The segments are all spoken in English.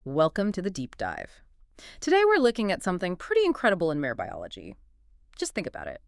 Welcome to the deep dive. Today we're looking at something pretty incredible in mare biology. Just think about it.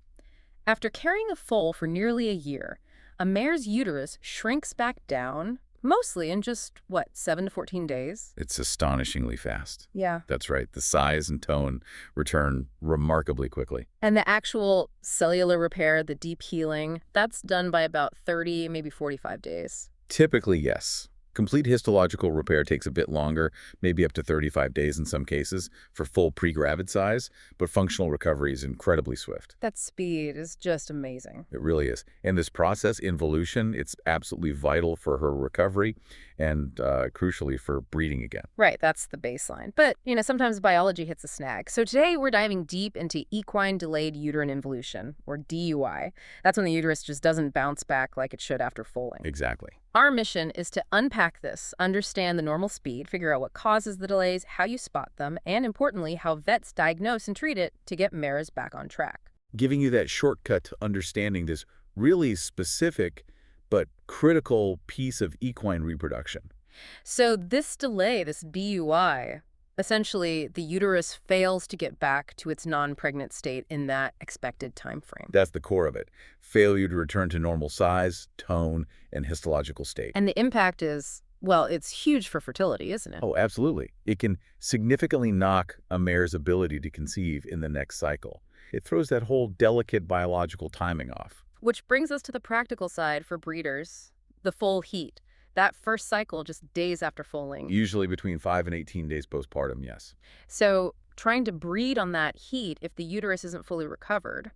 After carrying a foal for nearly a year, a mare's uterus shrinks back down, mostly in just, 7 to 14 days? It's astonishingly fast. Yeah. That's right. The size and tone return remarkably quickly. And the actual cellular repair, the deep healing, that's done by about 30, maybe 45 days. Typically, yes. Complete histological repair takes a bit longer, maybe up to 35 days in some cases, for full pre-gravid size, but functional recovery is incredibly swift. That speed is just amazing. It really is. And this process, involution, it's absolutely vital for her recovery and crucially for breeding again. Right, that's the baseline. But, sometimes biology hits a snag. So today we're diving deep into equine delayed uterine involution, or DUI. That's when the uterus just doesn't bounce back like it should after foaling. Exactly. Our mission is to unpack this, understand the normal speed, figure out what causes the delays, how you spot them, and importantly, how vets diagnose and treat it to get mares back on track. Giving you that shortcut to understanding this really specific but critical piece of equine reproduction. So this delay, this DUI, essentially the uterus fails to get back to its non-pregnant state in that expected time frame. That's the core of it. Failure to return to normal size, tone, and histological state. And the impact is, well, it's huge for fertility, isn't it? Oh, absolutely. It can significantly knock a mare's ability to conceive in the next cycle. It throws that whole delicate biological timing off. Which brings us to the practical side for breeders, the foal heat. That first cycle just days after foaling. Usually between 5 and 18 days postpartum, yes. So trying to breed on that heat if the uterus isn't fully recovered,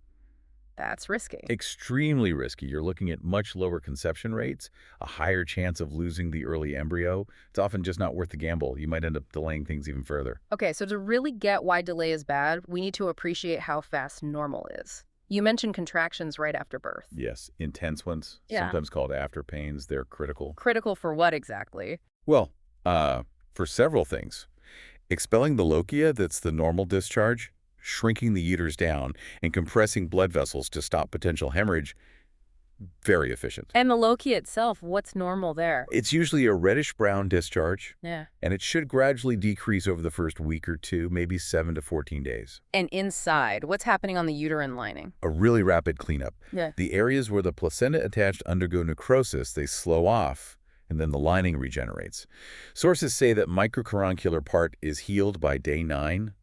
that's risky. Extremely risky. You're looking at much lower conception rates, a higher chance of losing the early embryo. It's often just not worth the gamble. You might end up delaying things even further. Okay, so to really get why delay is bad, we need to appreciate how fast normal is. You mentioned contractions right after birth. Yes, intense ones, Yeah. sometimes called after pains. They're critical. Critical for what exactly? Well, for several things. Expelling the lochia, that's the normal discharge, shrinking the uterus down, and compressing blood vessels to stop potential hemorrhage, very efficient. And the lochia itself, what's normal there? It's usually a reddish-brown discharge, Yeah. and it should gradually decrease over the first week or two, maybe 7 to 14 days. And inside, what's happening on the uterine lining? A really rapid cleanup. Yeah. The areas where the placenta attached undergo necrosis, they slow off, and then the lining regenerates. Sources say that microcaroncular part is healed by day 9,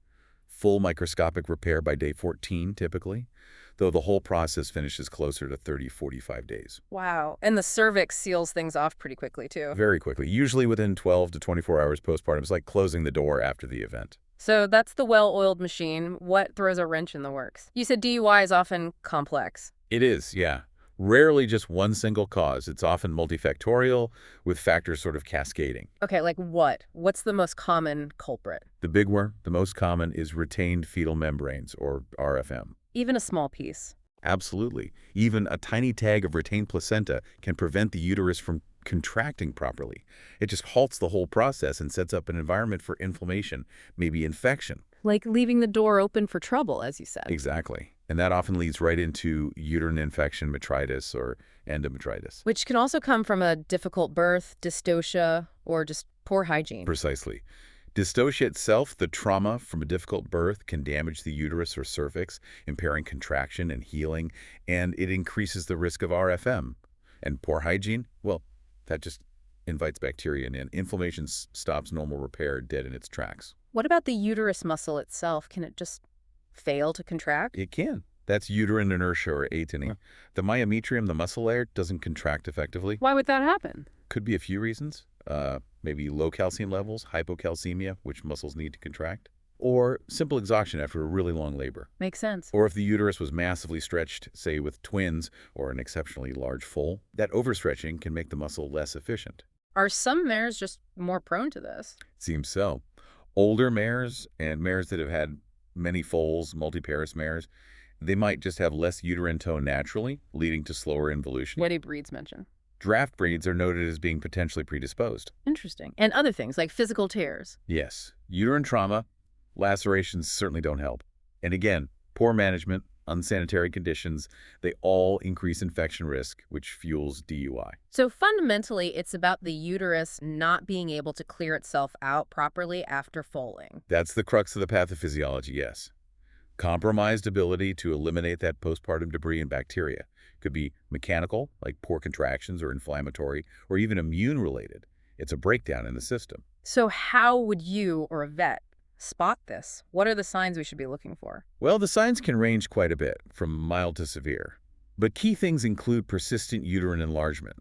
full microscopic repair by day 14 typically, though the whole process finishes closer to 30-45 days. Wow. And the cervix seals things off pretty quickly, too. Very quickly, usually within 12 to 24 hours postpartum. It's like closing the door after the event. So that's the well-oiled machine. What throws a wrench in the works? You said DUI is often complex. It is, yeah. Rarely just one single cause. It's often multifactorial, with factors sort of cascading. Okay, like what? What's the most common culprit? The big one, the most common, is retained fetal membranes, or RFM. Even a small piece. Absolutely. Even a tiny tag of retained placenta can prevent the uterus from contracting properly. It just halts the whole process and sets up an environment for inflammation, maybe infection. Like leaving the door open for trouble, as you said. Exactly. And that often leads right into uterine infection, metritis, or endometritis. Which can also come from a difficult birth, dystocia, or just poor hygiene. Precisely. Dystocia itself, the trauma from a difficult birth, can damage the uterus or cervix, impairing contraction and healing, and it increases the risk of RFM. And poor hygiene, well, that just invites bacteria in. Inflammation stops normal repair dead in its tracks. What about the uterus muscle itself? Can it just fail to contract? It can. That's uterine inertia or atony. The myometrium, the muscle layer, doesn't contract effectively. Why would that happen? Could be a few reasons. Maybe low calcium levels, hypocalcemia, which muscles need to contract, or simple exhaustion after a really long labor. Makes sense. Or if the uterus was massively stretched, say with twins or an exceptionally large foal, that overstretching can make the muscle less efficient. Are some mares just more prone to this? Seems so. Older mares and mares that have had many foals, multiparous mares, they might just have less uterine tone naturally, leading to slower involution. What do breeds mention? Draft breeds are noted as being potentially predisposed. Interesting. And other things like physical tears. Yes, uterine trauma, lacerations certainly don't help. And again, poor management, unsanitary conditions, they all increase infection risk, which fuels DUI. So fundamentally, it's about the uterus not being able to clear itself out properly after foaling. That's the crux of the pathophysiology, yes. Compromised ability to eliminate that postpartum debris and bacteria. Could be mechanical, like poor contractions, or inflammatory, or even immune-related. It's a breakdown in the system. So how would you or a vet spot this? What are the signs we should be looking for? Well, the signs can range quite a bit, from mild to severe. But key things include persistent uterine enlargement,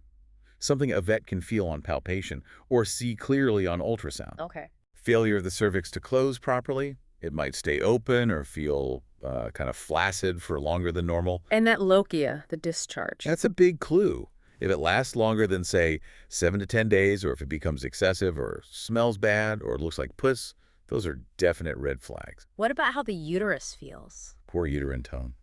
something a vet can feel on palpation or see clearly on ultrasound. Okay. Failure of the cervix to close properly, it might stay open or feel kind of flaccid for longer than normal. And that lochia, the discharge. That's a big clue. If it lasts longer than, say, 7 to 10 days, or if it becomes excessive or smells bad or looks like puss, those are definite red flags. What about how the uterus feels? Poor uterine tone.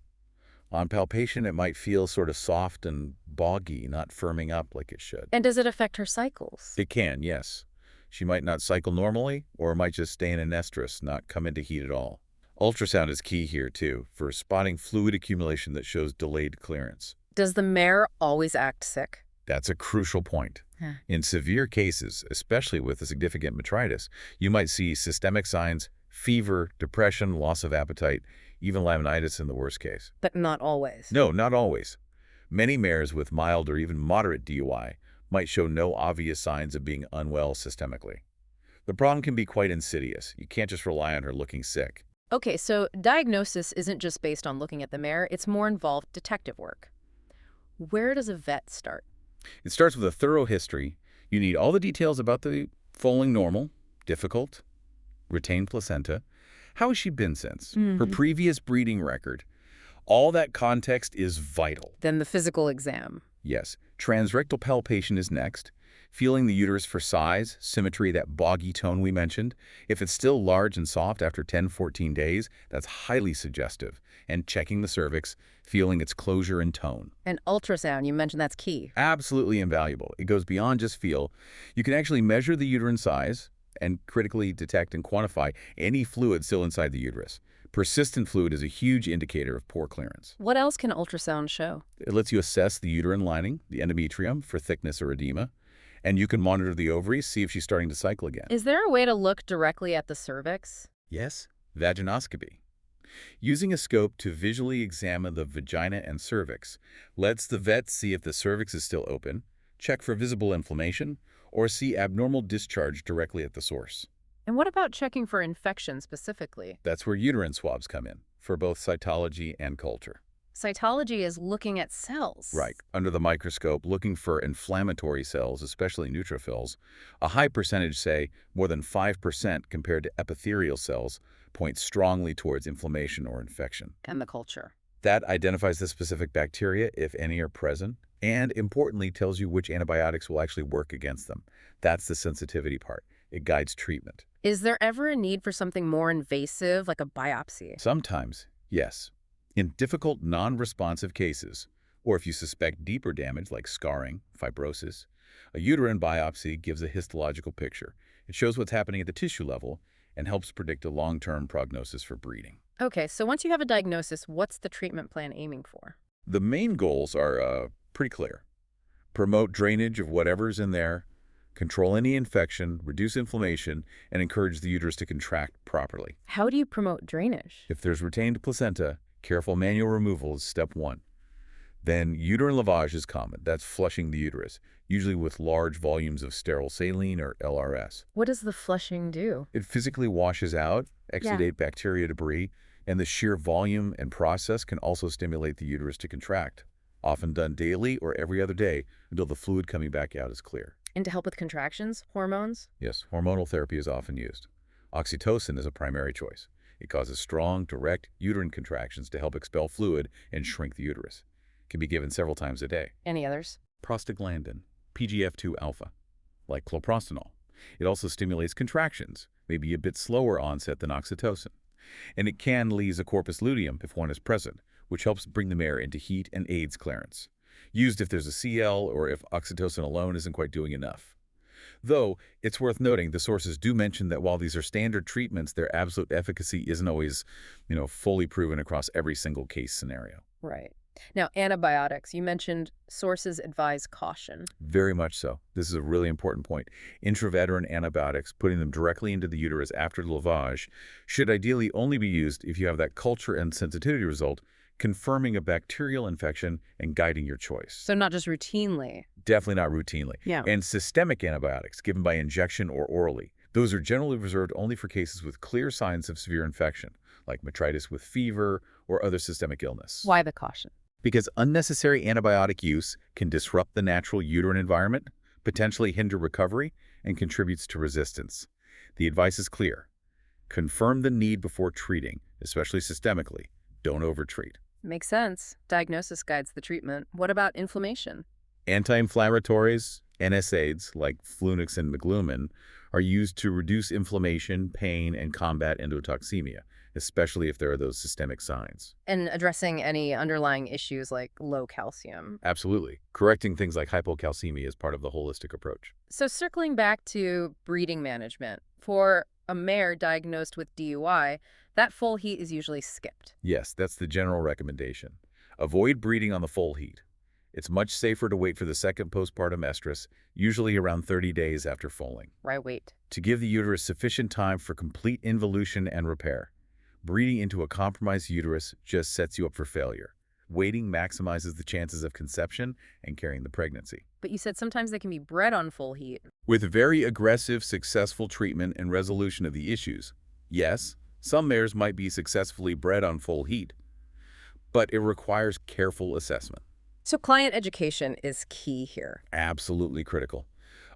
On palpation, it might feel sort of soft and boggy, not firming up like it should. And does it affect her cycles? It can, yes. She might not cycle normally, or might just stay in an estrus, not come into heat at all. Ultrasound is key here, too, for spotting fluid accumulation that shows delayed clearance. Does the mare always act sick? That's a crucial point. Huh. In severe cases, especially with a significant metritis, you might see systemic signs, fever, depression, loss of appetite, even laminitis in the worst case. But not always. No, not always. Many mares with mild or even moderate DUI might show no obvious signs of being unwell systemically. The problem can be quite insidious. You can't just rely on her looking sick. Okay, so diagnosis isn't just based on looking at the mare, it's more involved detective work. Where does a vet start? It starts with a thorough history. You need all the details about the foaling normal, difficult, retained placenta. How has she been since? Her previous breeding record. All that context is vital. Then the physical exam. Yes, transrectal palpation is next. Feeling the uterus for size, symmetry, that boggy tone we mentioned. If it's still large and soft after 10-14 days, that's highly suggestive. And checking the cervix, feeling its closure and tone. And ultrasound, you mentioned that's key. Absolutely invaluable. It goes beyond just feel. You can actually measure the uterine size and critically detect and quantify any fluid still inside the uterus. Persistent fluid is a huge indicator of poor clearance. What else can ultrasound show? It lets you assess the uterine lining, the endometrium, for thickness or edema. And you can monitor the ovaries, see if she's starting to cycle again. Is there a way to look directly at the cervix? Yes, vaginoscopy. Using a scope to visually examine the vagina and cervix lets the vet see if the cervix is still open, check for visible inflammation, or see abnormal discharge directly at the source. And what about checking for infection specifically? That's where uterine swabs come in, for both cytology and culture. Cytology is looking at cells. Right, under the microscope, looking for inflammatory cells, especially neutrophils. A high percentage, say, more than 5% compared to epithelial cells, points strongly towards inflammation or infection. And the culture. That identifies the specific bacteria, if any are present, and importantly tells you which antibiotics will actually work against them. That's the sensitivity part. It guides treatment. Is there ever a need for something more invasive, like a biopsy? Sometimes, yes. In difficult, non-responsive cases, or if you suspect deeper damage like scarring, fibrosis, a uterine biopsy gives a histological picture. It shows what's happening at the tissue level and helps predict a long-term prognosis for breeding. Okay, so once you have a diagnosis, what's the treatment plan aiming for? The main goals are pretty clear. Promote drainage of whatever's in there, control any infection, reduce inflammation, and encourage the uterus to contract properly. How do you promote drainage? If there's retained placenta, careful manual removal is step one. Then uterine lavage is common. That's flushing the uterus, usually with large volumes of sterile saline or LRS. What does the flushing do? It physically washes out, exudate bacteria debris, and the sheer volume and process can also stimulate the uterus to contract, often done daily or every other day until the fluid coming back out is clear. And to help with contractions, hormones? Yes, hormonal therapy is often used. Oxytocin is a primary choice. It causes strong, direct uterine contractions to help expel fluid and shrink the uterus. It can be given several times a day. Any others? Prostaglandin, PGF2 alpha, like cloprostenol. It also stimulates contractions, maybe a bit slower onset than oxytocin. And it can lease a corpus luteum if one is present, which helps bring the mare into heat and aids clearance. Used if there's a CL or if oxytocin alone isn't quite doing enough. Though, it's worth noting the sources do mention that while these are standard treatments, their absolute efficacy isn't always, fully proven across every single case scenario. Right. Now, antibiotics. You mentioned sources advise caution. Very much so. This is a really important point. Intrauterine antibiotics, putting them directly into the uterus after lavage, should ideally only be used if you have that culture and sensitivity result, confirming a bacterial infection and guiding your choice. So not just routinely. Definitely not routinely. Yeah. And systemic antibiotics given by injection or orally. Those are generally reserved only for cases with clear signs of severe infection, like metritis with fever or other systemic illness. Why the caution? Because unnecessary antibiotic use can disrupt the natural uterine environment, potentially hinder recovery, and contributes to resistance. The advice is clear. Confirm the need before treating, especially systemically. Don't overtreat. Makes sense. Diagnosis guides the treatment. What about inflammation? Anti-inflammatories, NSAIDs, like Flunix and Miglumin, are used to reduce inflammation, pain, and combat endotoxemia, especially if there are those systemic signs. And addressing any underlying issues like low calcium. Absolutely. Correcting things like hypocalcemia is part of the holistic approach. So circling back to breeding management, for a mare diagnosed with DUI, that full heat is usually skipped. Yes, that's the general recommendation. Avoid breeding on the full heat. It's much safer to wait for the second postpartum estrus, usually around 30 days after foaling, Right, wait. to give the uterus sufficient time for complete involution and repair. Breeding into a compromised uterus just sets you up for failure. Waiting maximizes the chances of conception and carrying the pregnancy. But you said sometimes they can be bred on full heat. With very aggressive, successful treatment and resolution of the issues, yes, some mares might be successfully bred on full heat, but it requires careful assessment. So client education is key here. Absolutely critical.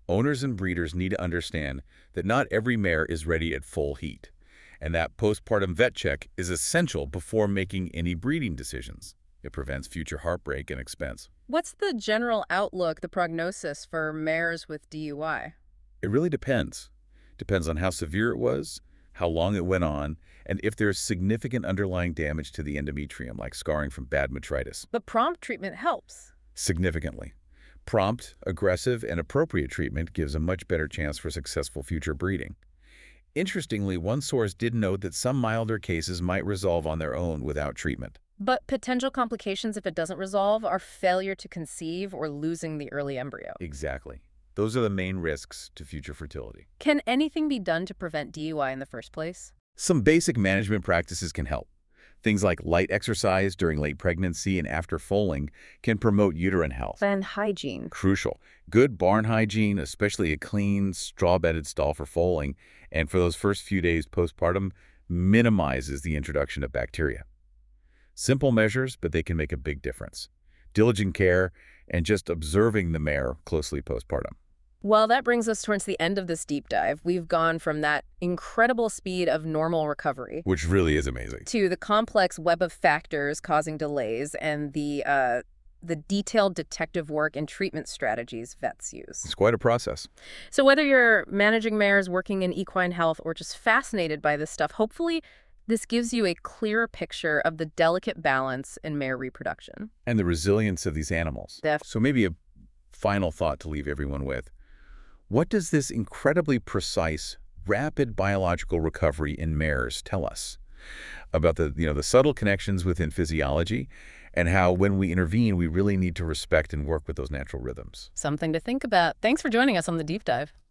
Owners and breeders need to understand that not every mare is ready at full heat, and that postpartum vet check is essential before making any breeding decisions. It prevents future heartbreak and expense. What's the general outlook, the prognosis for mares with DUI? It really depends. Depends on how severe it was, how long it went on, and if there's significant underlying damage to the endometrium, like scarring from bad metritis. But prompt treatment helps. Significantly. Prompt, aggressive, and appropriate treatment gives a much better chance for successful future breeding. Interestingly, one source did note that some milder cases might resolve on their own without treatment. But potential complications if it doesn't resolve are failure to conceive or losing the early embryo. Exactly. Those are the main risks to future fertility. Can anything be done to prevent DUI in the first place? Some basic management practices can help. Things like light exercise during late pregnancy and after foaling can promote uterine health. And hygiene. Crucial. Good barn hygiene, especially a clean, straw-bedded stall for foaling, and for those first few days postpartum, minimizes the introduction of bacteria. Simple measures, but they can make a big difference. Diligent care and just observing the mare closely postpartum. Well, that brings us towards the end of this deep dive. We've gone from that incredible speed of normal recovery Which really is amazing. to the complex web of factors causing delays and the detailed detective work and treatment strategies vets use. It's quite a process. So whether you're managing mares, working in equine health, or just fascinated by this stuff, hopefully this gives you a clearer picture of the delicate balance in mare reproduction. And the resilience of these animals. So maybe a final thought to leave everyone with. What does this incredibly precise, rapid biological recovery in mares tell us about the subtle connections within physiology and how when we intervene, we really need to respect and work with those natural rhythms? Something to think about. Thanks for joining us on the deep dive.